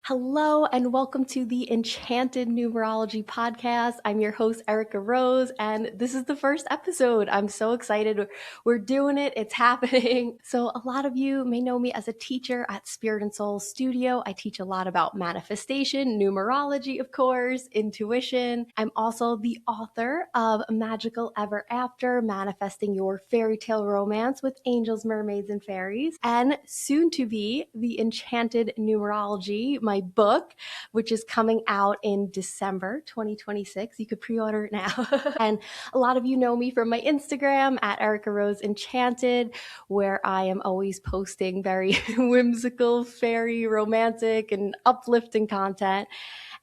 Hello and welcome to the Enchanted Numerology podcast. I'm your host, Erica Rose, and this is the first episode. I'm so excited. We're doing it. It's happening. So a lot of you may know me as a teacher at Spirit and Soul Studio. I teach a lot about manifestation, numerology, of course, intuition. I'm also the author of Magical Ever After, Manifesting Your Fairy Tale Romance with Angels, Mermaids, and Fairies, and soon to be the Enchanted Numerology, my book, which is coming out in December 2026. You could pre-order it now. And a lot of you know me from my Instagram at Erica Rose Enchanted, where I am always posting very whimsical, fairy, romantic, and uplifting content.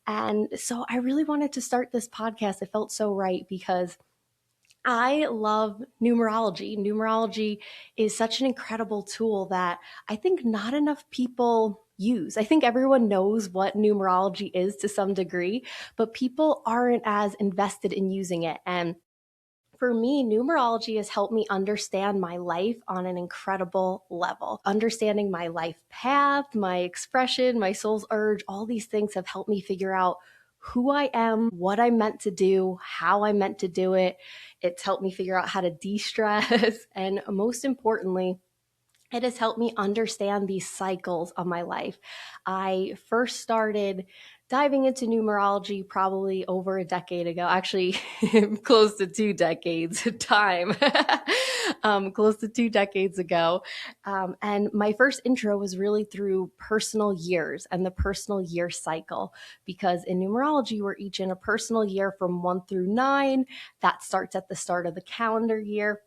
And so I really wanted to start this podcast. It felt so right because I love numerology. Numerology is such an incredible tool that I think not enough people use. I think everyone knows what numerology is to some degree, but people aren't as invested in using it. And for me, numerology has helped me understand my life on an incredible level. Understanding my life path, my expression, my soul's urge, all these things have helped me figure out who I am, what I'm meant to do, how I'm meant to do it. It's helped me figure out how to de-stress. And most importantly, it has helped me understand these cycles of my life. I first started diving into numerology probably over a decade ago, actually close to 2 decades time, close to 2 decades ago. And my first intro was really through personal years and the personal year cycle, because in numerology, we're each in a personal year from 1 through 9. That starts at the start of the calendar year.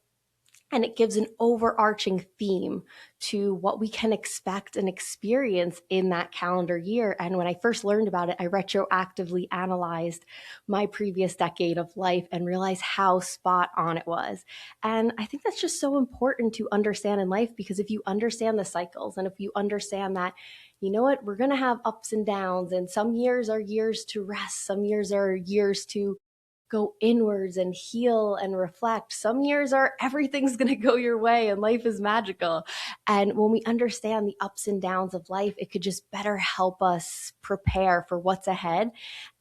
And it gives an overarching theme to what we can expect and experience in that calendar year. And when I first learned about it, I retroactively analyzed my previous decade of life and realized how spot on it was. And I think that's just so important to understand in life, because if you understand the cycles and if you understand that, you know what, we're going to have ups and downs, and some years are years to rest, some years are years to go inwards and heal and reflect. Some years are everything's going to go your way and life is magical. And when we understand the ups and downs of life, it could just better help us prepare for what's ahead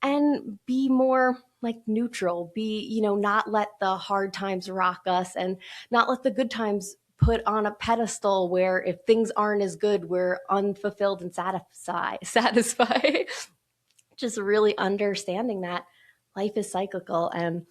and be more like neutral, not let the hard times rock us and not let the good times put on a pedestal where if things aren't as good, we're unfulfilled and satisfied. Just really understanding that life is cyclical. And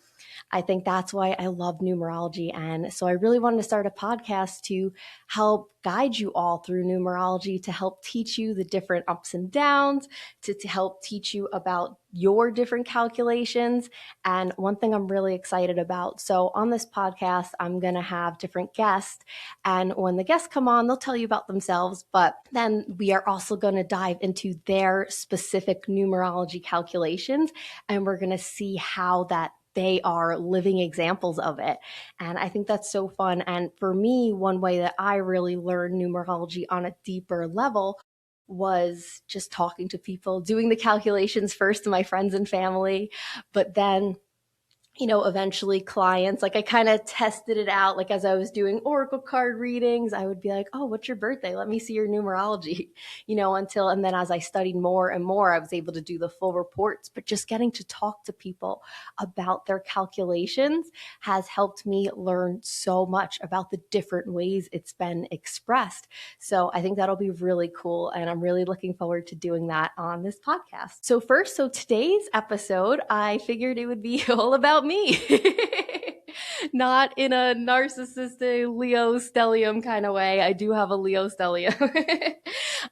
I think that's why I love numerology. And so I really wanted to start a podcast to help guide you all through numerology, to help teach you the different ups and downs, to help teach you about your different calculations. And one thing I'm really excited about. So on this podcast, I'm going to have different guests. And when the guests come on, they'll tell you about themselves. But then we are also going to dive into their specific numerology calculations. And we're going to see how that they are living examples of it. And I think that's so fun. And for me, one way that I really learned numerology on a deeper level was just talking to people, doing the calculations first to my friends and family, but then eventually clients. Like I kind of tested it out. Like as I was doing oracle card readings, I would be like, oh, what's your birthday? Let me see your numerology, and then as I studied more and more, I was able to do the full reports. But just getting to talk to people about their calculations has helped me learn so much about the different ways it's been expressed. So I think that'll be really cool. And I'm really looking forward to doing that on this podcast. So today's episode, I figured it would be all about me. Not in a narcissistic Leo stellium kind of way. I do have a Leo stellium.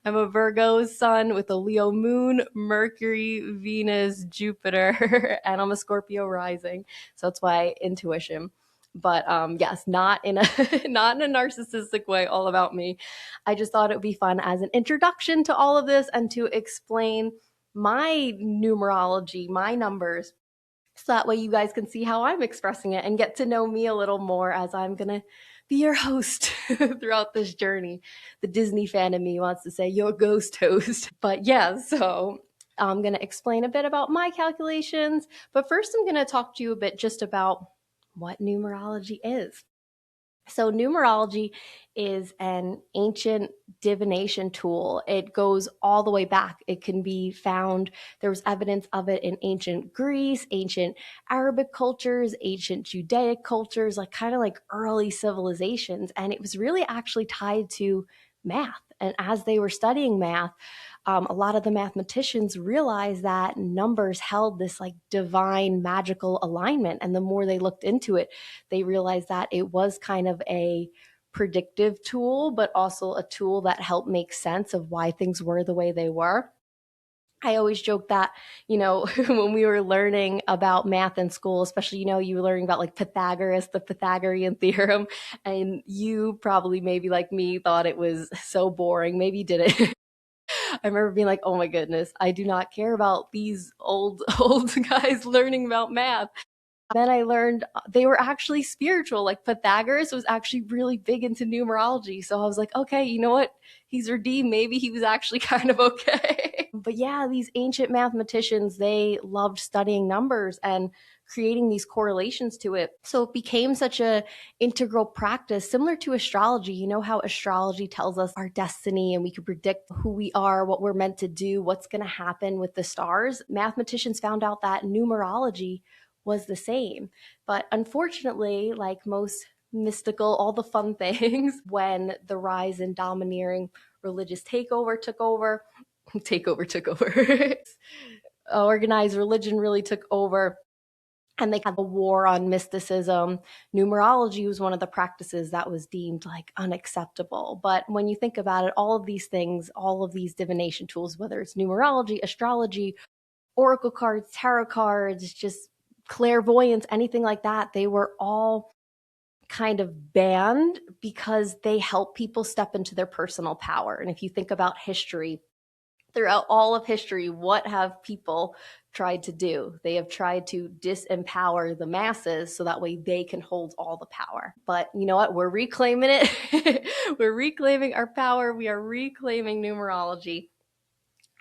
I'm a Virgo sun with a Leo moon, Mercury, Venus, Jupiter, and I'm a Scorpio rising. So that's why intuition. But yes, not in a narcissistic way, all about me. I just thought it would be fun as an introduction to all of this and to explain my numerology, my numbers, so that way you guys can see how I'm expressing it and get to know me a little more as I'm going to be your host throughout this journey. The Disney fan in me wants to say your ghost host. But yeah, so I'm going to explain a bit about my calculations. But first, I'm going to talk to you a bit just about what numerology is. So, numerology is an ancient divination tool. It goes all the way back. It can be found, there was evidence of it in ancient Greece, ancient Arabic cultures, ancient Judaic cultures, like kind of like early civilizations. And it was really actually tied to math. And as they were studying math, a lot of the mathematicians realized that numbers held this like divine magical alignment. And the more they looked into it, they realized that it was kind of a predictive tool, but also a tool that helped make sense of why things were the way they were. I always joke that, when we were learning about math in school, especially, you were learning about like Pythagoras, the Pythagorean theorem, and you probably maybe like me thought it was so boring. Maybe you didn't. I remember being like, oh my goodness, I do not care about these old guys learning about math. Then I learned they were actually spiritual. Like Pythagoras was actually really big into numerology. So I was like, okay, you know what? He's redeemed. Maybe he was actually kind of okay. But yeah, these ancient mathematicians, they loved studying numbers and creating these correlations to it. So it became such a integral practice, similar to astrology. You know how astrology tells us our destiny and we can predict who we are, what we're meant to do, what's going to happen with the stars. Mathematicians found out that numerology was the same. But unfortunately, like most mystical, all the fun things, when the rise in domineering religious took over, organized religion really took over, and they had a war on mysticism. Numerology was one of the practices that was deemed like unacceptable. But when you think about it, all of these things, all of these divination tools, whether it's numerology, astrology, oracle cards, tarot cards, just clairvoyance, anything like that, they were all kind of banned because they help people step into their personal power. And if you think about history, throughout all of history, what have people tried to do? They have tried to disempower the masses so that way they can hold all the power. But you know what? We're reclaiming it. We're reclaiming our power. We are reclaiming numerology,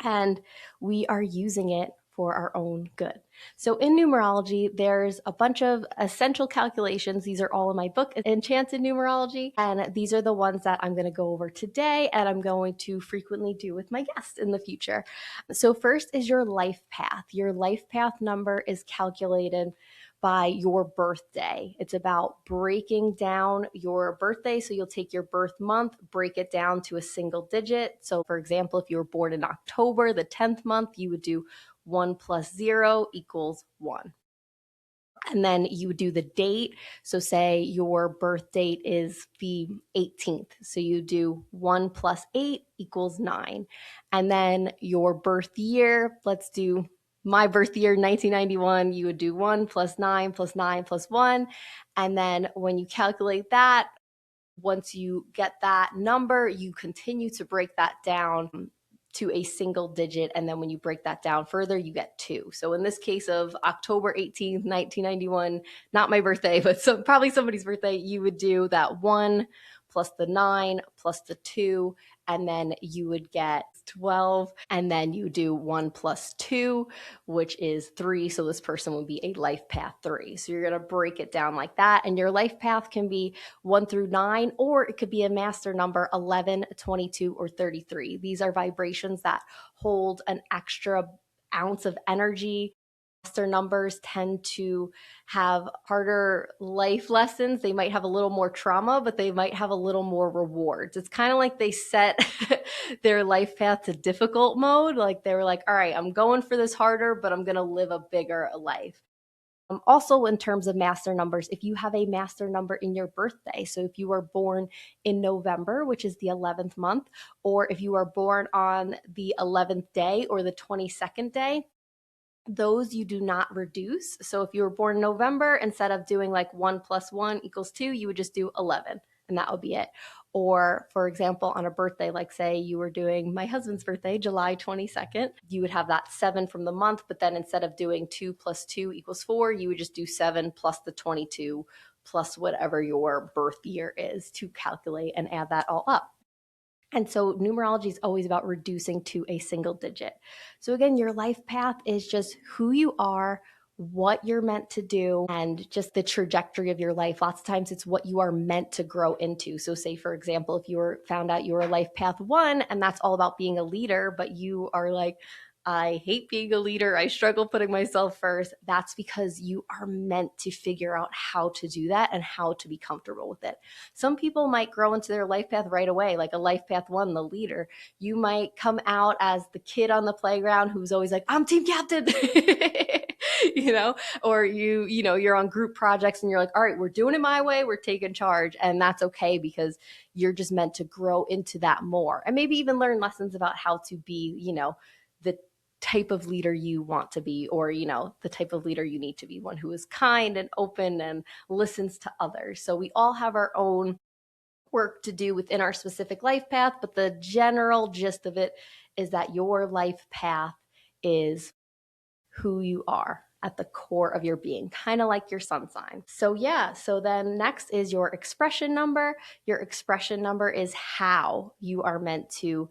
and we are using it for our own good. So in numerology, there's a bunch of essential calculations. These are all in my book, Enchanted Numerology. And these are the ones that I'm going to go over today and I'm going to frequently do with my guests in the future. So first is your life path. Your life path number is calculated by your birthday. It's about breaking down your birthday. So you'll take your birth month, break it down to a single digit. So for example, if you were born in October, the 10th month, you would do 1 plus 0 equals 1. And then you would do the date. So say your birth date is the 18th. So you do 1 plus 8 equals 9. And then your birth year, let's do my birth year, 1991, you would do 1 plus 9 plus 9 plus 1. And then when you calculate that, once you get that number, you continue to break that down to a single digit. And then when you break that down further, you get 2. So in this case of October 18th, 1991, not my birthday, but probably somebody's birthday, you would do that 1 plus the 9 plus the 2, and then you would get 12, and then you do 1 plus 2, which is 3. So this person would be a life path 3. So you're going to break it down like that. And your life path can be 1 through 9, or it could be a master number 11, 22, or 33. These are vibrations that hold an extra ounce of energy. Master numbers tend to have harder life lessons. They might have a little more trauma, but they might have a little more rewards. It's kind of like they set their life path to difficult mode. Like they were like, all right, I'm going for this harder, but I'm going to live a bigger life. Also, in terms of master numbers, if you have a master number in your birthday, so if you are born in November, which is the 11th month, or if you are born on the 11th day or the 22nd day, those you do not reduce. So if you were born in November, instead of doing like 1 plus 1 equals 2, you would just do 11, and that would be it. Or for example, on a birthday, like say you were doing my husband's birthday, July 22nd, you would have that 7 from the month, but then instead of doing 2 plus 2 equals 4, you would just do 7 plus the 22 plus whatever your birth year is to calculate and add that all up. And so numerology is always about reducing to a single digit. So again, your life path is just who you are, what you're meant to do and just the trajectory of your life. Lots of times it's what you are meant to grow into. So say, for example, if you were found out you were life path 1 and that's all about being a leader, but you are like, I hate being a leader, I struggle putting myself first. That's because you are meant to figure out how to do that and how to be comfortable with it. Some people might grow into their life path right away, like a life path 1, the leader. You might come out as the kid on the playground who's always like, I'm team captain. Or you're on group projects and you're like, all right, we're doing it my way, we're taking charge. And that's okay, because you're just meant to grow into that more and maybe even learn lessons about how to be, the type of leader you want to be, or the type of leader you need to be, one who is kind and open and listens to others. So we all have our own work to do within our specific life path, but the general gist of it is that your life path is who you are at the core of your being, kind of like your sun sign. So then next is your expression number. Your expression number is how you are meant to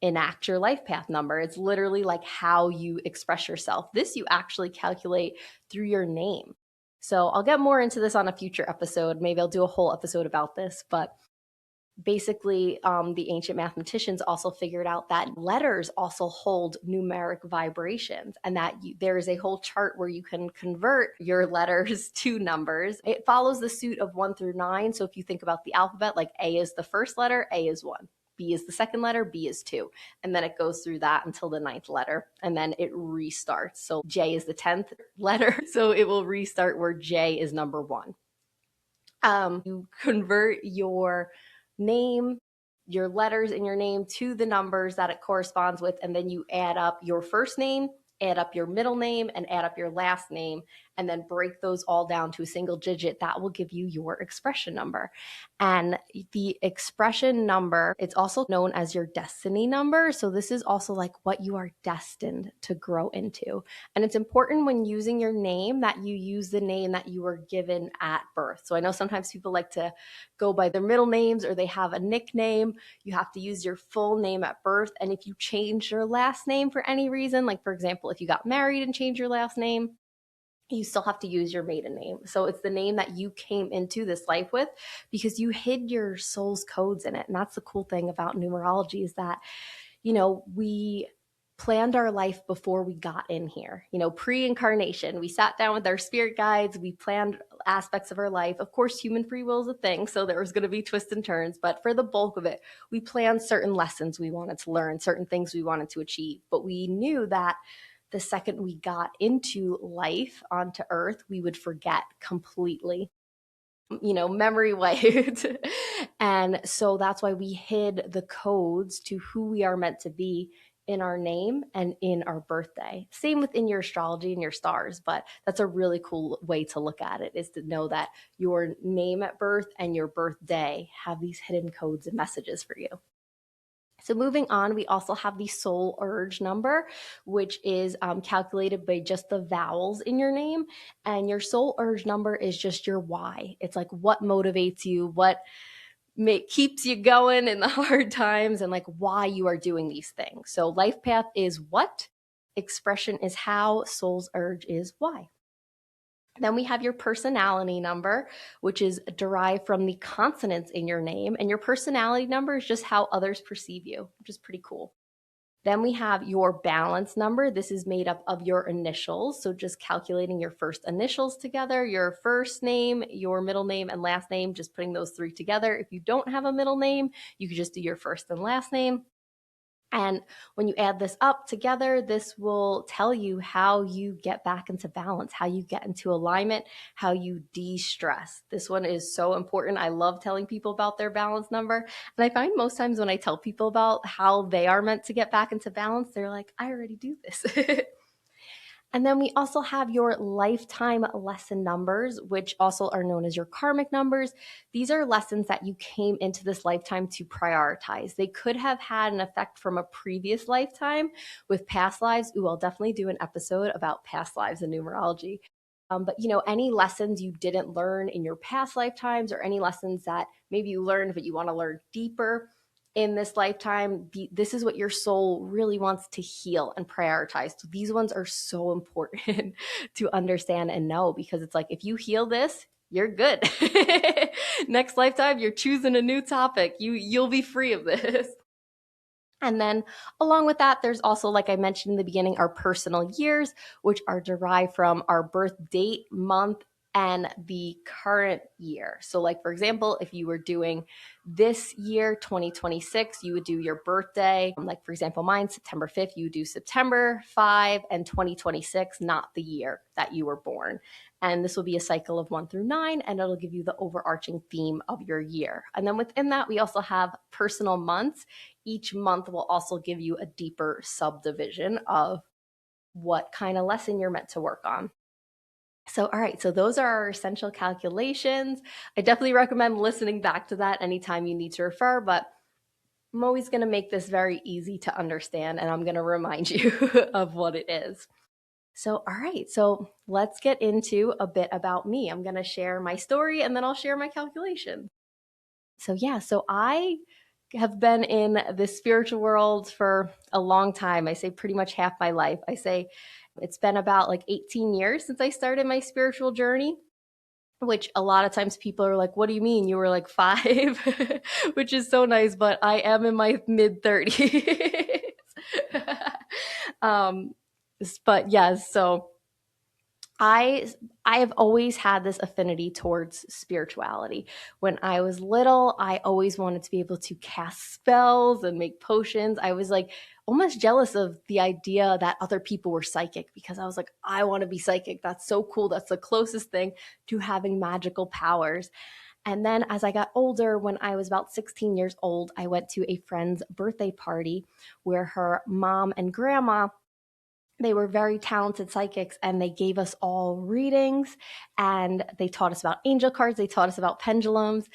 enact your life path number. It's literally like how you express yourself. This you actually calculate through your name. So I'll get more into this on a future episode. Maybe I'll do a whole episode about this, but basically, the ancient mathematicians also figured out that letters also hold numeric vibrations, and that there is a whole chart where you can convert your letters to numbers. It follows the suit of 1 through 9. So if you think about the alphabet, like A is the first letter, A is 1. B is the second letter, B is 2. And then it goes through that until the 9th letter, and then it restarts. So J is the 10th letter, so it will restart where J is number 1. You convert your name, your letters in your name to the numbers that it corresponds with, and then you add up your first name, add up your middle name, and add up your last name, and then break those all down to a single digit. That will give you your expression number. And the expression number, it's also known as your destiny number. So this is also like what you are destined to grow into. And it's important when using your name that you use the name that you were given at birth. So I know sometimes people like to go by their middle names, or they have a nickname. You have to use your full name at birth. And if you change your last name for any reason, like for example, if you got married and changed your last name, you still have to use your maiden name. So it's the name that you came into this life with, because you hid your soul's codes in it. And that's the cool thing about numerology, is that, we planned our life before we got in here. Pre-incarnation, we sat down with our spirit guides, we planned aspects of our life. Of course, human free will is a thing, so there was going to be twists and turns, but for the bulk of it, we planned certain lessons we wanted to learn, certain things we wanted to achieve. But we knew that the second we got into life, onto earth, we would forget completely, memory wiped. And so that's why we hid the codes to who we are meant to be in our name and in our birthday. Same within your astrology and your stars, but that's a really cool way to look at it, is to know that your name at birth and your birthday have these hidden codes and messages for you. So moving on, we also have the soul urge number, which is calculated by just the vowels in your name. And your soul urge number is just your why. It's like what motivates you, what keeps you going in the hard times, and like why you are doing these things. So life path is what, expression is how, soul's urge is why. Then we have your personality number, which is derived from the consonants in your name. And your personality number is just how others perceive you, which is pretty cool. Then we have your balance number. This is made up of your initials. So just calculating your first initials together, your first name, your middle name, and last name, just putting those 3 together. If you don't have a middle name, you could just do your first and last name. And when you add this up together, this will tell you how you get back into balance, how you get into alignment, how you de-stress. This one is so important. I love telling people about their balance number. And I find most times when I tell people about how they are meant to get back into balance, they're like, I already do this. And then we also have your lifetime lesson numbers, which also are known as your karmic numbers. These are lessons that you came into this lifetime to prioritize. They could have had an effect from a previous lifetime with past lives. Ooh, I'll definitely do an episode about past lives in numerology. But any lessons you didn't learn in your past lifetimes, or any lessons that maybe you learned but you want to learn deeper, in this lifetime, this is what your soul really wants to heal and prioritize. So these ones are so important to understand and know, because it's like, if you heal this, you're good. Next lifetime, you're choosing a new topic. You'll be free of this. And then along with that, there's also, like I mentioned in the beginning, our personal years, which are derived from our birth date, month, and the current year. So, like, for example, if you were doing this year, 2026, you would do your birthday. Like, for example, mine, September 5th, you would do September 5 and 2026, not the year that you were born. And this will be a cycle of 1 through 9, and it'll give you the overarching theme of your year. And then within that, we also have personal months. Each month will also give you a deeper subdivision of what kind of lesson you're meant to work on. So, all right, so those are our essential calculations. I definitely recommend listening back to that anytime you need to refer, but I'm always going to make this very easy to understand, and I'm going to remind you of what it is. So, all right, so let's get into a bit about me. I'm going to share my story, and then I'll share my calculation. So, yeah, so I have been in this spiritual world for a long time. I say pretty much half my life. I say it's been about like 18 years since I started my spiritual journey, which a lot of times people are like, what do you mean? You were like 5, which is so nice, but I am in my mid 30s. But yes, so I have always had this affinity towards spirituality. When I was little, I always wanted to be able to cast spells and make potions. I was like almost jealous of the idea that other people were psychic, because I was like, I want to be psychic. That's so cool. That's the closest thing to having magical powers. And then as I got older, when I was about 16 years old, I went to a friend's birthday party where her mom and grandma, they were very talented psychics, and they gave us all readings, and they taught us about angel cards. They taught us about pendulums.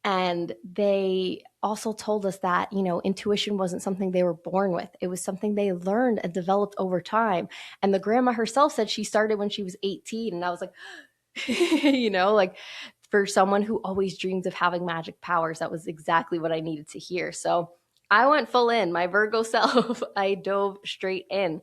And they also told us that, intuition wasn't something they were born with. It was something they learned and developed over time. And the grandma herself said she started when she was 18. And I was like, like, for someone who always dreams of having magic powers, that was exactly what I needed to hear. So I went full in, my Virgo self. I dove straight in.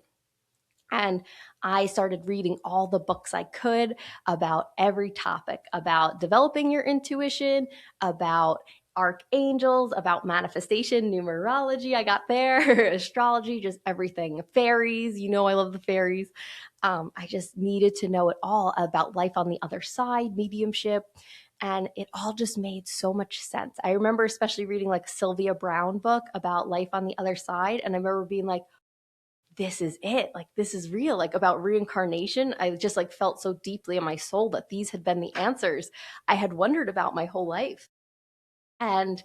And I started reading all the books I could about every topic, about developing your intuition, about archangels, about manifestation, numerology. I got there, astrology, just everything. Fairies, I love the fairies. I just needed to know it all about life on the other side, mediumship. And it all just made so much sense. I remember especially reading like a Sylvia Browne book about life on the other side. And I remember being like, this is it. Like, this is real. Like, about reincarnation, I just like felt so deeply in my soul that these had been the answers I had wondered about my whole life. And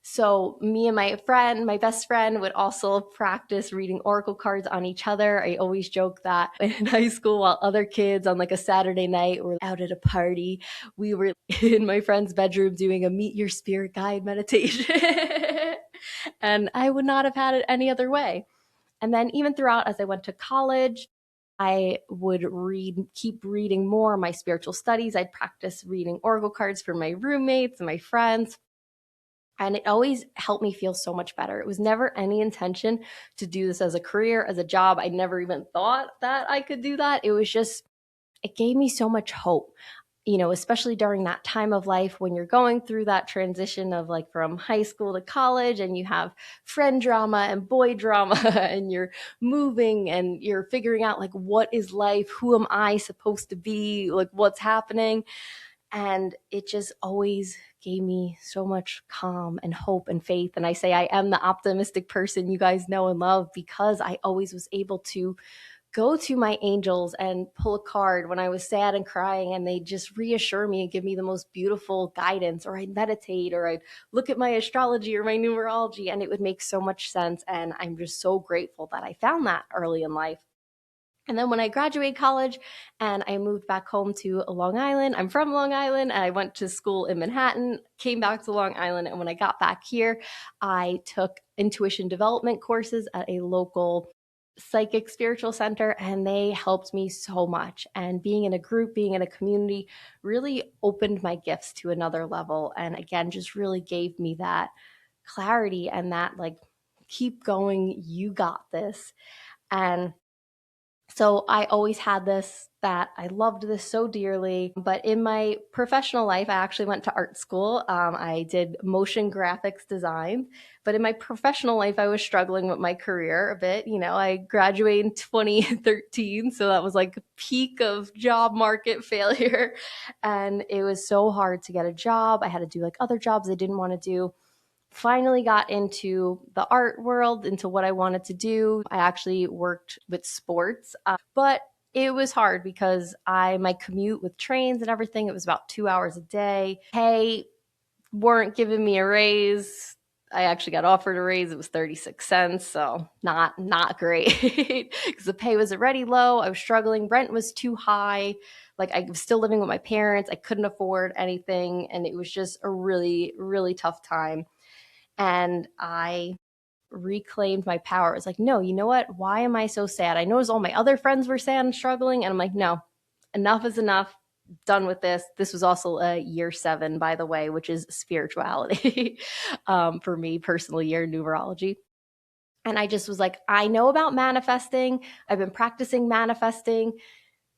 so me and my best friend, would also practice reading oracle cards on each other. I always joke that in high school, while other kids on like a Saturday night were out at a party, we were in my friend's bedroom doing a meet your spirit guide meditation. And I would not have had it any other way. And then even throughout, as I went to college, I would keep reading more my spiritual studies. I'd practice reading oracle cards for my roommates and my friends. And it always helped me feel so much better. It was never any intention to do this as a career, as a job. I never even thought that I could do that. It was just, it gave me so much hope, especially during that time of life when you're going through that transition of like from high school to college, and you have friend drama and boy drama and you're moving and you're figuring out like, what is life? Who am I supposed to be? Like, what's happening? And it just always gave me so much calm and hope and faith. And I say I am the optimistic person you guys know and love, because I always was able to go to my angels and pull a card when I was sad and crying, and they just reassure me and give me the most beautiful guidance. Or I'd meditate, or I'd look at my astrology or my numerology, and it would make so much sense. And I'm just so grateful that I found that early in life. And then when I graduated college and I moved back home to Long Island, I'm from Long Island, and I went to school in Manhattan, came back to Long Island. And when I got back here, I took intuition development courses at a local psychic spiritual center, and they helped me so much. And being in a group, being in a community really opened my gifts to another level. And again, just really gave me that clarity and that like, keep going, you got this. And so I always had this that I loved this so dearly. But in my professional life, I actually went to art school. I did motion graphics design. But in my professional life, I was struggling with my career a bit. I graduated in 2013. So that was like a peak of job market failure. And it was so hard to get a job. I had to do like other jobs I didn't want to do. Finally got into the art world, into what I wanted to do. I actually worked with sports, but it was hard because my commute with trains and everything, it was about 2 hours a day. Hey, weren't giving me a raise. I actually got offered a raise. It was 36 cents, so not great because the pay was already low. I was struggling. Rent was too high. Like I was still living with my parents. I couldn't afford anything, and it was just a really, really tough time. And I reclaimed my power. It was like, no, you know what? Why am I so sad? I noticed all my other friends were sad and struggling. And I'm like, no, enough is enough. Done with this. This was also a year 7, by the way, which is spirituality for me personally, year numerology. And I just was like, I know about manifesting. I've been practicing manifesting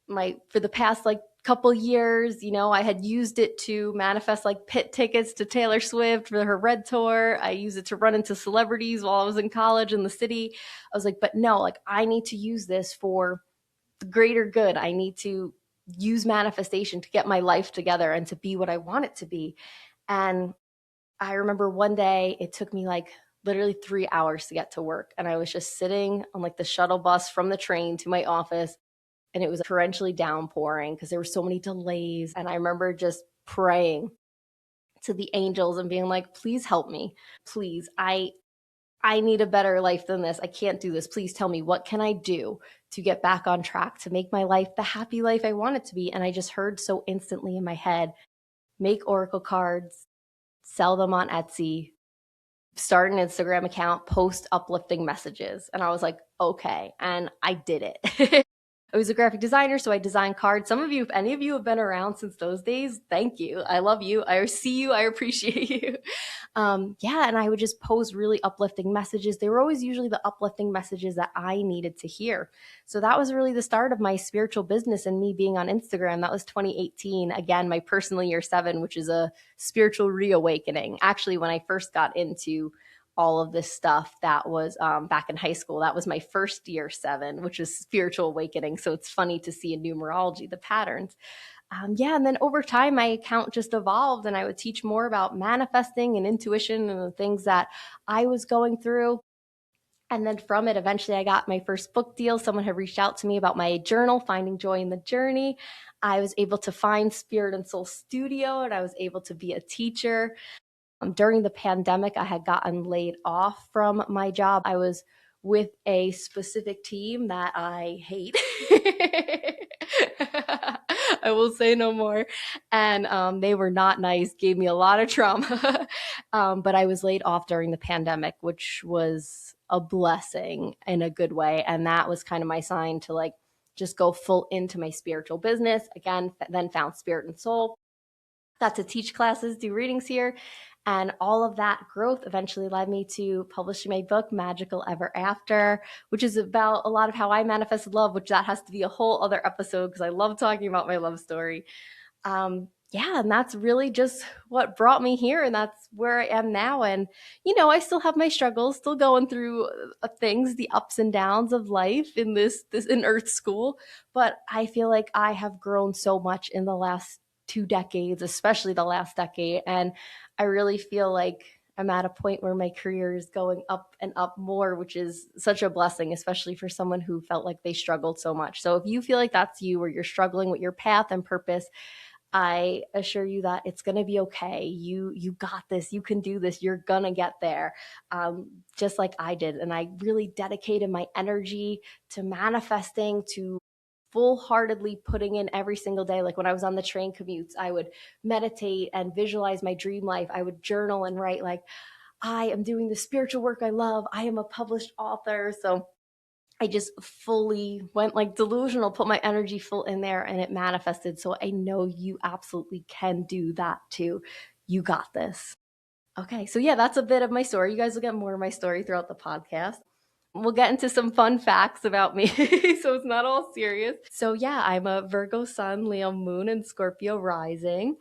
for the past like couple years. I had used it to manifest like pit tickets to Taylor Swift for her Red Tour. I used it to run into celebrities while I was in college in the city. I was like, but no, like I need to use this for the greater good. I need to use manifestation to get my life together and to be what I want it to be. And I remember one day it took me like literally 3 hours to get to work. And I was just sitting on like the shuttle bus from the train to my office, and it was torrentially downpouring because there were so many delays. And I remember just praying to the angels and being like, please help me. Please, I need a better life than this. I can't do this. Please tell me, what can I do to get back on track, to make my life the happy life I want it to be? And I just heard so instantly in my head, make Oracle cards, sell them on Etsy, start an Instagram account, post uplifting messages. And I was like, okay. And I did it. I was a graphic designer, so I designed cards. Some of you, if any of you have been around since those days, thank you. I love you. I see you. I appreciate you. Yeah, and I would just post really uplifting messages. They were always usually the uplifting messages that I needed to hear. So that was really the start of my spiritual business and me being on Instagram. That was 2018. Again, my personal year 7, which is a spiritual reawakening. Actually, when I first got into all of this stuff, that was back in high school. That was my first year 7, which is spiritual awakening. So it's funny to see in numerology the patterns. Yeah, and then over time, my account just evolved, and I would teach more about manifesting and intuition and the things that I was going through. And then from it, eventually, I got my first book deal. Someone had reached out to me about my journal, Finding Joy in the Journey. I was able to find Spirit and Soul Studio, and I was able to be a teacher. During the pandemic, I had gotten laid off from my job. I was with a specific team that I hate. I will say no more. And they were not nice, gave me a lot of trauma. But I was laid off during the pandemic, which was a blessing in a good way. And that was kind of my sign to like just go full into my spiritual business. Again, then found Spirit and Soul. Got to teach classes, do readings here. And all of that growth eventually led me to publishing my book, Magical Ever After, which is about a lot of how I manifested love, which that has to be a whole other episode because I love talking about my love story. Yeah, and that's really just what brought me here, and that's where I am now. And I still have my struggles, still going through things, the ups and downs of life in this in Earth School. But I feel like I have grown so much in the last 2 decades, especially the last decade, and I really feel like I'm at a point where my career is going up and up more, which is such a blessing, especially for someone who felt like they struggled so much. So if you feel like that's you, or you're struggling with your path and purpose, I assure you that it's going to be okay. You got this. You can do this. You're going to get there, just like I did. And I really dedicated my energy to manifesting, to full-heartedly putting in every single day. Like when I was on the train commutes, I would meditate and visualize my dream life. I would journal and write like, I am doing the spiritual work I love. I am a published author. So I just fully went like delusional, put my energy full in there, and it manifested. So I know you absolutely can do that too. You got this. Okay, so yeah, that's a bit of my story. You guys will get more of my story throughout the podcast. We'll get into some fun facts about me, so it's not all serious. So yeah, I'm a Virgo sun, Leo moon, and Scorpio rising.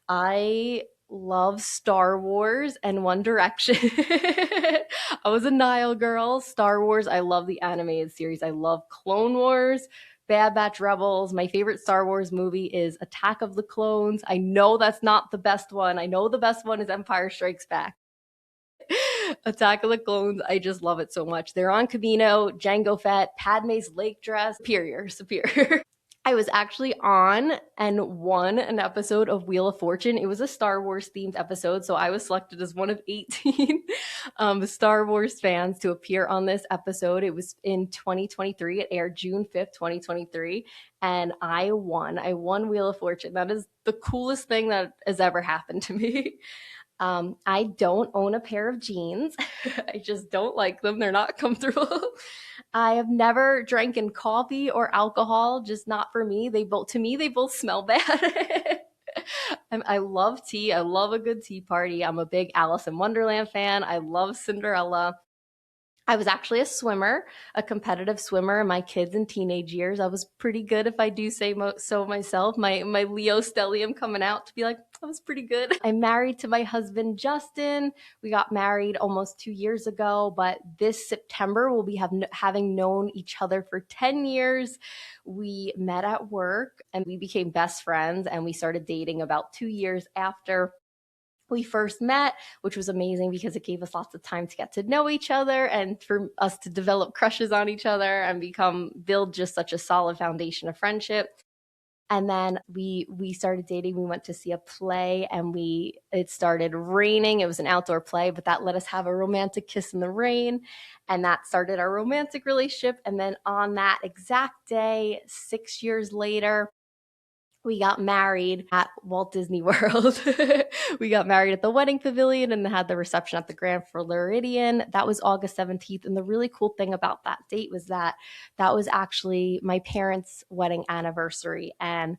I love Star Wars and One Direction. I was a Nile girl. Star Wars, I love the animated series. I love Clone Wars, Bad Batch Rebels. My favorite Star Wars movie is Attack of the Clones. I know that's not the best one. I know the best one is Empire Strikes Back. Attack of the Clones, I just love it so much. They're on Camino, Jango Fett, Padme's lake dress, superior, superior. I was actually on and won an episode of Wheel of Fortune. It was a Star Wars themed episode, so I was selected as one of 18 Star Wars fans to appear on this episode. It was in 2023. It aired June 5th, 2023, and I won. I won Wheel of Fortune. That is the coolest thing that has ever happened to me. I don't own a pair of jeans. I just don't like them. They're not comfortable. I have never drank coffee or alcohol, just not for me. To me, they both smell bad. I love tea. I love a good tea party. I'm a big Alice in Wonderland fan. I love Cinderella. I was actually a swimmer, a competitive swimmer in my kids and teenage years. I was pretty good, if I do say so myself. My Leo stellium coming out to be like, I was pretty good. I'm married to my husband, Justin. We got married almost 2 years ago, but this September we'll be having known each other for 10 years. We met at work and we became best friends, and we started dating about 2 years after we first met, which was amazing because it gave us lots of time to get to know each other and for us to develop crushes on each other and build just such a solid foundation of friendship. And then we started dating. We went to see a play, and it started raining. It was an outdoor play, but that let us have a romantic kiss in the rain, and that started our romantic relationship. And then on that exact day, 6 years later, we got married at Walt Disney World. We got married at the wedding pavilion and had the reception at the Grand Floridian. That was August 17th. And the really cool thing about that date was that was actually my parents' wedding anniversary, and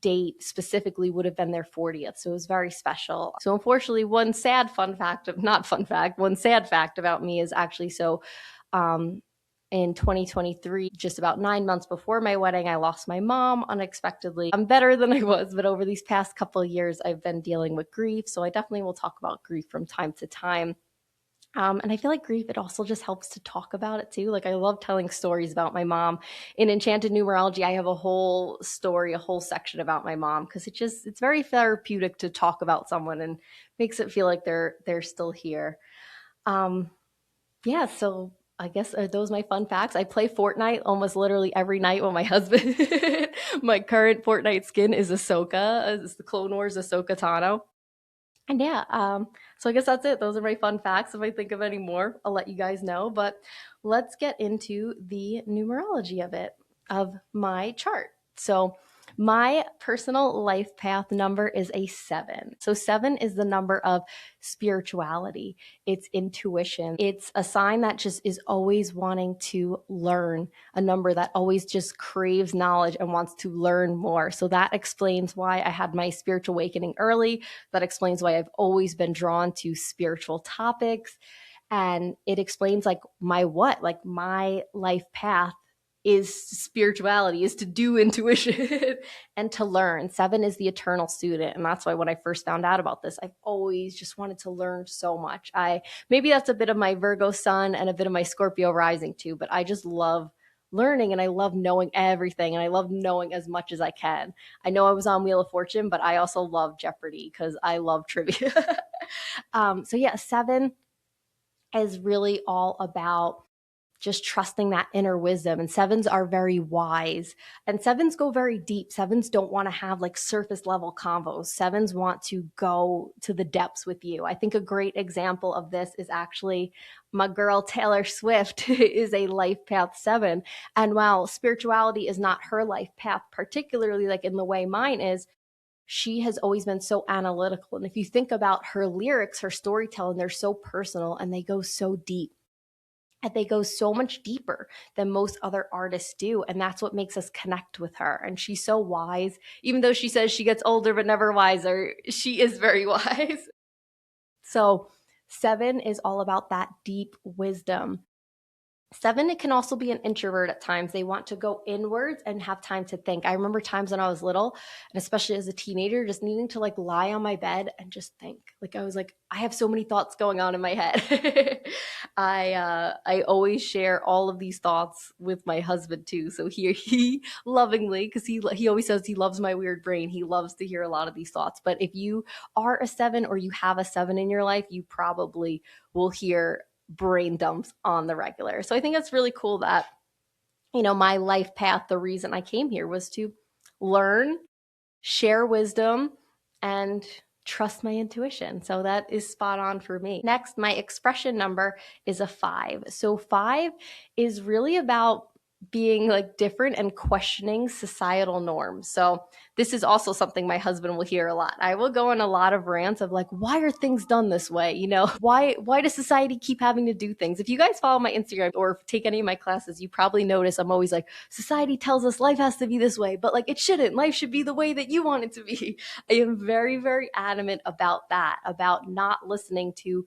date specifically would have been their 40th. So it was very special. So unfortunately, one sad fact about me is actually um, in 2023, just about 9 months before my wedding, I lost my mom unexpectedly. I'm better than I was, but over these past couple of years, I've been dealing with grief. So I definitely will talk about grief from time to time. And I feel like grief, it also just helps to talk about it too. Like, I love telling stories about my mom. In Enchanted Numerology, I have a whole story, a whole section about my mom, because it's very therapeutic to talk about someone and makes it feel like they're still here. Yeah, so I guess are those my fun facts? I play Fortnite almost literally every night with my husband. My current Fortnite skin is Ahsoka. It's the Clone Wars Ahsoka Tano. And yeah, so I guess that's it. Those are my fun facts. If I think of any more, I'll let you guys know. But let's get into the numerology of my chart. So my personal life path number is a 7. So 7 is the number of spirituality. It's intuition. It's a sign that just is always wanting to learn, a number that always just craves knowledge and wants to learn more. So that explains why I had my spiritual awakening early. That explains why I've always been drawn to spiritual topics. And it explains like my life path is spirituality, is to do intuition and to learn. 7 is the eternal student. And that's why when I first found out about this, I've always just wanted to learn so much. Maybe that's a bit of my Virgo sun and a bit of my Scorpio rising too, but I just love learning and I love knowing everything and I love knowing as much as I can. I know I was on Wheel of Fortune, but I also love Jeopardy because I love trivia. So yeah, 7 is really all about just trusting that inner wisdom. And 7s are very wise. And 7s go very deep. 7s don't want to have like surface level convos. 7s want to go to the depths with you. I think a great example of this is actually my girl Taylor Swift is a life path 7. And while spirituality is not her life path, particularly like in the way mine is, she has always been so analytical. And if you think about her lyrics, her storytelling, they're so personal and they go so deep. And they go so much deeper than most other artists do. And that's what makes us connect with her. And she's so wise. Even though she says she gets older but never wiser, she is very wise. So 7 is all about that deep wisdom. 7, it can also be an introvert at times. They want to go inwards and have time to think. I remember times when I was little, and especially as a teenager, just needing to like lie on my bed and just think. Like I was like, I have so many thoughts going on in my head. I always share all of these thoughts with my husband too. So he lovingly, because he always says he loves my weird brain. He loves to hear a lot of these thoughts. But if you are a 7 or you have a 7 in your life, you probably will hear brain dumps on the regular. So I think it's really cool that, my life path, the reason I came here was to learn, share wisdom, and trust my intuition. So that is spot on for me. Next, my expression number is a 5. So 5 is really about being like different and questioning societal norms. So this is also something my husband will hear a lot. I will go on a lot of rants of like, why are things done this way? Why does society keep having to do things? If you guys follow my Instagram or take any of my classes, you probably notice I'm always like, society tells us life has to be this way, but like it shouldn't. Life should be the way that you want it to be. I am very, very adamant about that, about not listening to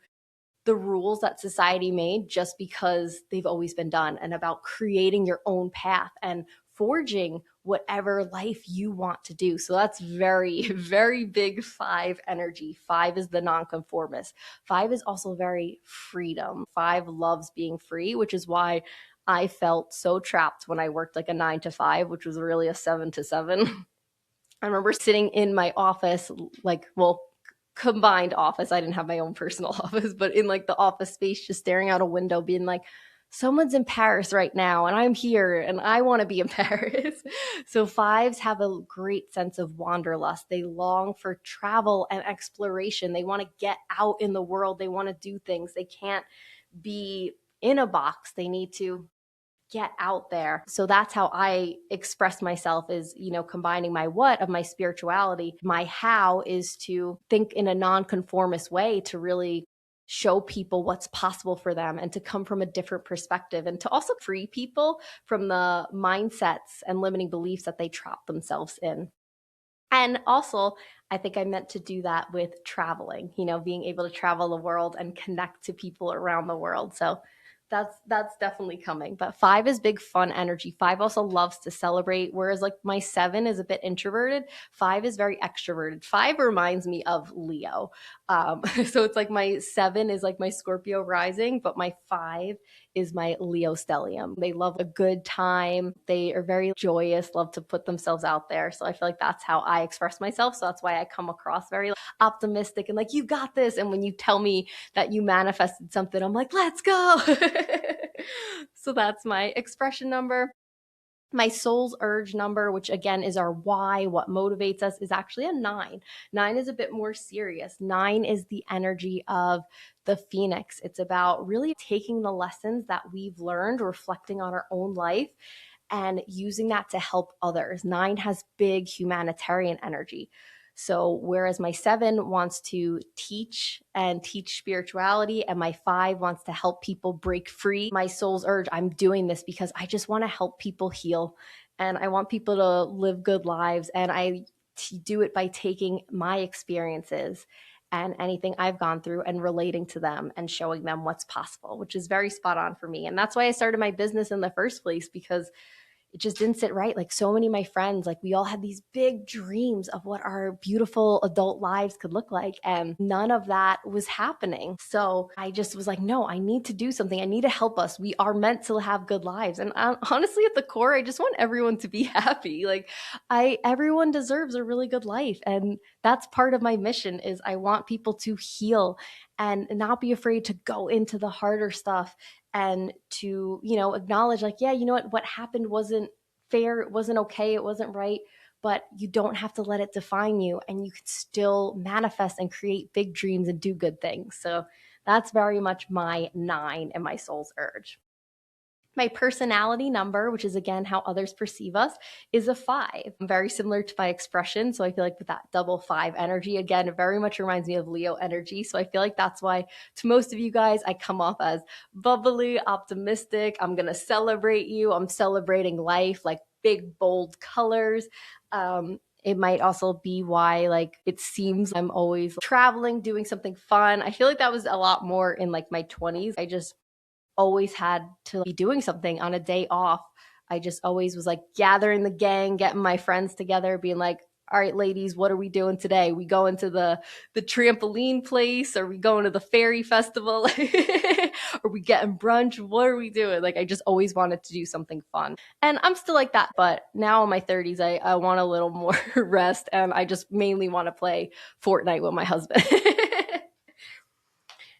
the rules that society made just because they've always been done, and about creating your own path and forging whatever life you want to do. So that's very, very big 5 energy. 5 is the nonconformist. 5 is also very freedom. 5 loves being free, which is why I felt so trapped when I worked like a 9 to 5, which was really a 7 to 7. I remember sitting in my office, combined office. I didn't have my own personal office, but in like the office space, just staring out a window, being like, someone's in Paris right now and I'm here and I want to be in Paris. So 5s have a great sense of wanderlust. They long for travel and exploration. They want to get out in the world. They want to do things. They can't be in a box. They need to get out there. So that's how I express myself, is, combining my what of my spirituality. My how is to think in a nonconformist way, to really show people what's possible for them and to come from a different perspective, and to also free people from the mindsets and limiting beliefs that they trap themselves in. And also, I think I meant to do that with traveling, being able to travel the world and connect to people around the world. So that's definitely coming. But 5 is big fun energy. 5 also loves to celebrate, whereas like my 7 is a bit introverted. 5 is very extroverted. 5 reminds me of Leo. So it's like my 7 is like my Scorpio rising, but my 5 is my Leo stellium. They love a good time. They are very joyous, love to put themselves out there. So I feel like that's how I express myself. So that's why I come across very optimistic and like, you got this. And when you tell me that you manifested something, I'm like, let's go. So that's my expression number. My soul's urge number, which again is our why, what motivates us, is actually a 9. 9 is a bit more serious. 9 is the energy of the phoenix. It's about really taking the lessons that we've learned, reflecting on our own life, and using that to help others. 9 has big humanitarian energy. So whereas my 7 wants to teach and teach spirituality, and my 5 wants to help people break free, my soul's urge, I'm doing this because I just want to help people heal, and I want people to live good lives. And I do it by taking my experiences and anything I've gone through and relating to them and showing them what's possible, which is very spot on for me. And that's why I started my business in the first place, because it just didn't sit right. Like so many of my friends, like we all had these big dreams of what our beautiful adult lives could look like, and none of that was happening. So I just was like, no, I need to do something. I need to help us. We are meant to have good lives. And honestly, at the core, I just want everyone to be happy. Like everyone deserves a really good life. And that's part of my mission, is I want people to heal and not be afraid to go into the harder stuff, and to, acknowledge like, yeah, what happened wasn't fair, it wasn't okay, it wasn't right, but you don't have to let it define you, and you can still manifest and create big dreams and do good things. So that's very much my 9 and my soul's urge. My personality number, which is again how others perceive us, is a 5. Very similar to my expression. So I feel like with that double 5 energy, again, it very much reminds me of Leo energy. So I feel like that's why to most of you guys, I come off as bubbly, optimistic. I'm going to celebrate you. I'm celebrating life, like big, bold colors. It might also be why like it seems I'm always traveling, doing something fun. I feel like that was a lot more in like my 20s. I just always had to be doing something on a day off. I just always was like gathering the gang, getting my friends together, being like, all right, ladies, what are we doing today? We going to the trampoline place? Are we going to the fairy festival? Are we getting brunch? What are we doing? Like I just always wanted to do something fun. And I'm still like that, but now in my 30s, I want a little more rest, and I just mainly want to play Fortnite with my husband.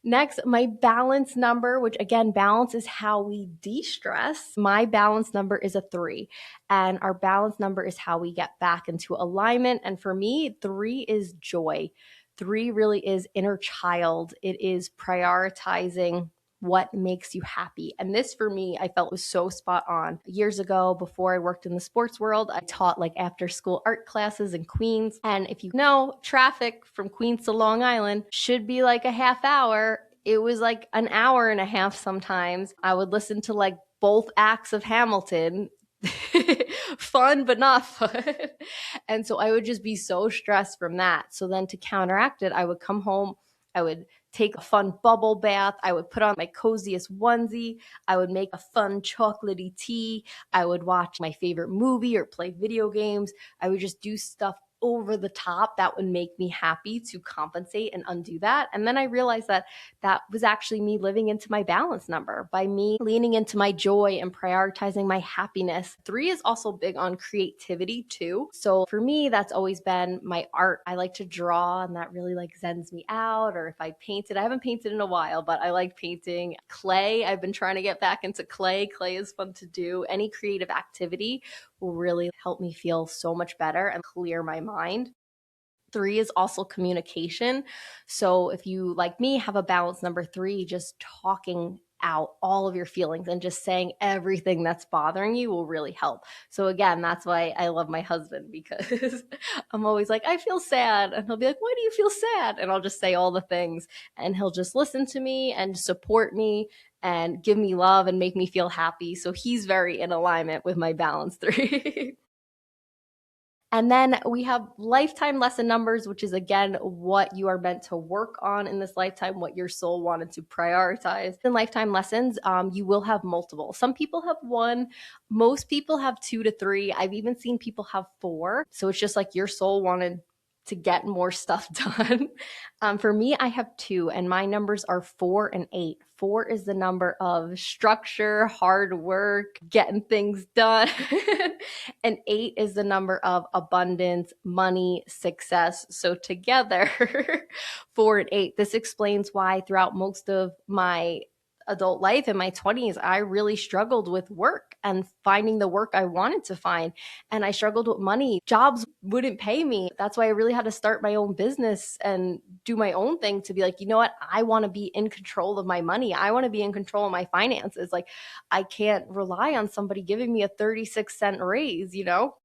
Next, my balance number, which again, balance is how we de stress. My balance number is a 3, and our balance number is how we get back into alignment. And for me, 3 is joy. 3 really is inner child, it is prioritizing what makes you happy. And this for me, I felt was so spot on. Years ago, before I worked in the sports world, I taught like after school art classes in Queens. And if you know, traffic from Queens to Long Island should be like a half hour. It was like an hour and a half sometimes. I would listen to like both acts of Hamilton. Fun, but not fun. And so I would just be so stressed from that. So then to counteract it, I would come home, I would take a fun bubble bath. I would put on my coziest onesie. I would make a fun chocolatey tea. I would watch my favorite movie or play video games. I would just do stuff over the top that would make me happy to compensate and undo that. And then I realized that that was actually me living into my balance number by me leaning into my joy and prioritizing my happiness. 3 is also big on creativity too. So for me, that's always been my art. I like to draw, and that really like zens me out. Or if I painted, I haven't painted in a while, but I like painting. Clay, I've been trying to get back into clay. Clay is fun to do. Any creative activity will really help me feel so much better and clear my mind. 3 is also communication. So if you, like me, have a balance number 3, just talking out all of your feelings and just saying everything that's bothering you will really help. So again, that's why I love my husband, because I'm always like, I feel sad. And he'll be like, why do you feel sad? And I'll just say all the things, and he'll just listen to me and support me and give me love and make me feel happy. So he's very in alignment with my balance 3. And then we have lifetime lesson numbers, which is again what you are meant to work on in this lifetime, what your soul wanted to prioritize. In lifetime lessons, you will have multiple. Some people have 1, most people have 2 to 3. I've even seen people have 4. So it's just like your soul wanted to get more stuff done. For me, I have 2, and my numbers are 4 and 8. 4 is the number of structure, hard work, getting things done. And 8 is the number of abundance, money, success. So together, 4 and 8, this explains why throughout most of my adult life in my 20s, I really struggled with work and finding the work I wanted to find. And I struggled with money. Jobs wouldn't pay me. That's why I really had to start my own business and do my own thing to be like, you know what? I want to be in control of my money. I want to be in control of my finances. Like, I can't rely on somebody giving me a 36-cent raise, you know?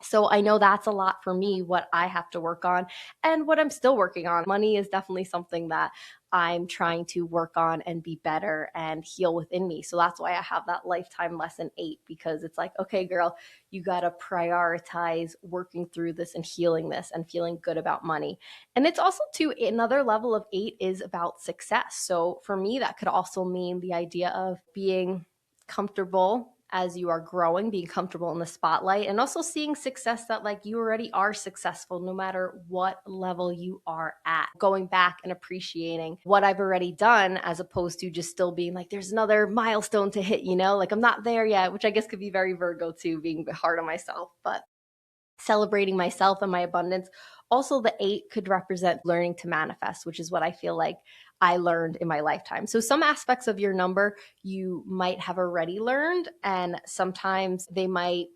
So I know that's a lot for me, what I have to work on and what I'm still working on. Money is definitely something that I'm trying to work on and be better and heal within me. So that's why I have that lifetime lesson 8, because it's like, okay, girl, you got to prioritize working through this and healing this and feeling good about money. And it's also too, another level of 8 is about success. So for me, that could also mean the idea of being comfortable as you are growing, being comfortable in the spotlight, and also seeing success that like you already are successful no matter what level you are at. Going back and appreciating what I've already done as opposed to just still being like, there's another milestone to hit, you know, like I'm not there yet, which I guess could be very Virgo too, being hard on myself, but celebrating myself and my abundance. Also, the 8 could represent learning to manifest, which is what I feel like I learned in my lifetime. So some aspects of your number you might have already learned, and sometimes they might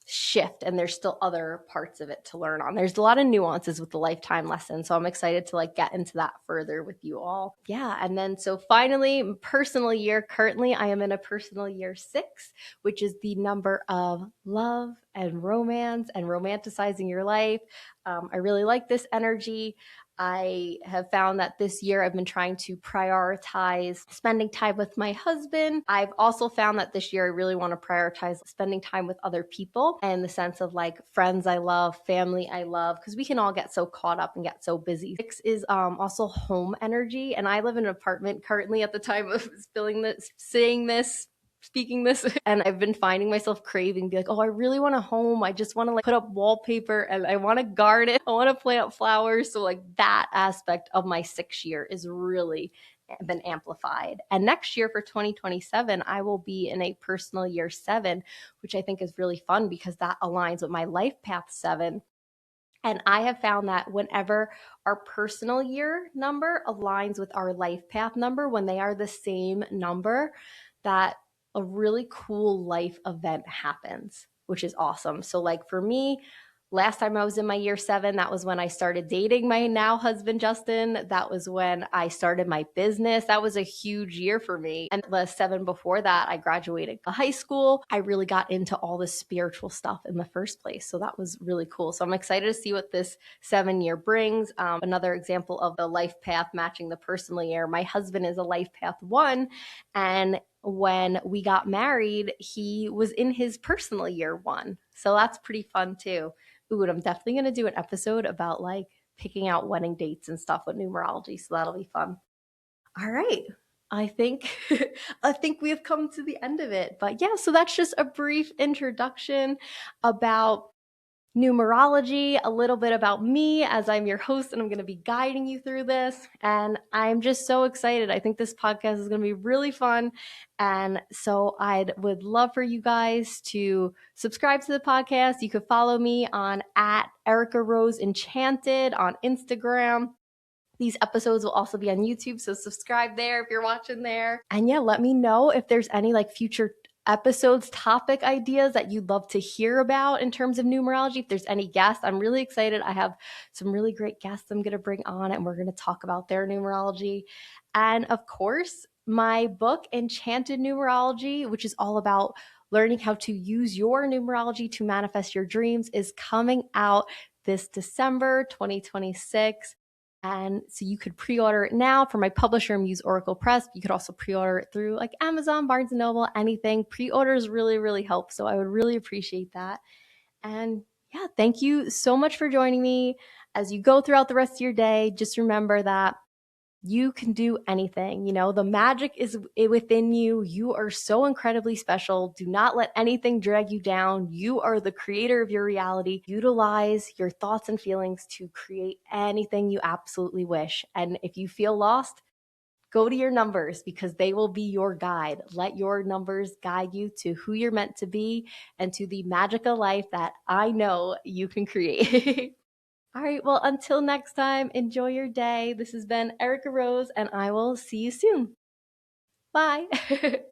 shift and there's still other parts of it to learn on. There's a lot of nuances with the lifetime lesson. So I'm excited to like get into that further with you all. Yeah. And then so finally, personal year. Currently I am in a personal year 6, which is the number of love, and romance and romanticizing your life. I really like this energy. I have found that this year I've been trying to prioritize spending time with my husband. I've also found that this year I really want to prioritize spending time with other people in the sense of like friends I love, family I love, because we can all get so caught up and get so busy. Six is also home energy, and I live in an apartment currently at the time of speaking this and I've been finding myself craving, be like, oh, I really want a home. I just want to like put up wallpaper and I want to garden. I want to plant flowers. So like that aspect of my 6 year is really been amplified. And next year for 2027, I will be in a personal year 7, which I think is really fun because that aligns with my life path 7. And I have found that whenever our personal year number aligns with our life path number, when they are the same number, that a really cool life event happens, which is awesome. So, like for me, last time I was in my year 7, that was when I started dating my now husband, Justin. That was when I started my business. That was a huge year for me. And the 7 before that, I graduated high school. I really got into all this spiritual stuff in the first place. So that was really cool. So I'm excited to see what this 7 year brings. Another example of the life path matching the personal year. My husband is a life path 1, and when we got married, he was in his personal year 1. So that's pretty fun too. Ooh, and I'm definitely going to do an episode about like picking out wedding dates and stuff with numerology. So that'll be fun. All right. I think I think we have come to the end of it. But yeah, so that's just a brief introduction about numerology, a little bit about me as I'm your host and I'm going to be guiding you through this. And I'm just so excited. I think this podcast is going to be really fun. And so I would love for you guys to subscribe to the podcast. You could follow me on at Erica Rose Enchanted on Instagram. These episodes will also be on YouTube, so subscribe there if you're watching there. And yeah, let me know if there's any like future episodes, topic ideas that you'd love to hear about in terms of numerology. If there's any guests, I'm really excited. I have some really great guests I'm going to bring on and we're going to talk about their numerology. And of course, my book, Enchanted Numerology, which is all about learning how to use your numerology to manifest your dreams, is coming out this December 2026. And so you could pre-order it now for my publisher, Muse Oracle Press. You could also pre-order it through like Amazon, Barnes & Noble, anything. Pre-orders really, really help. So I would really appreciate that. And yeah, thank you so much for joining me. As you go throughout the rest of your day, just remember that you can do anything. You know, the magic is within you. You are so incredibly special. Do not let anything drag you down. You are the creator of your reality. Utilize your thoughts and feelings to create anything you absolutely wish. And if you feel lost, go to your numbers because they will be your guide. Let your numbers guide you to who you're meant to be and to the magical life that I know you can create. All right. Well, until next time, enjoy your day. This has been Erica Rose, and I will see you soon. Bye.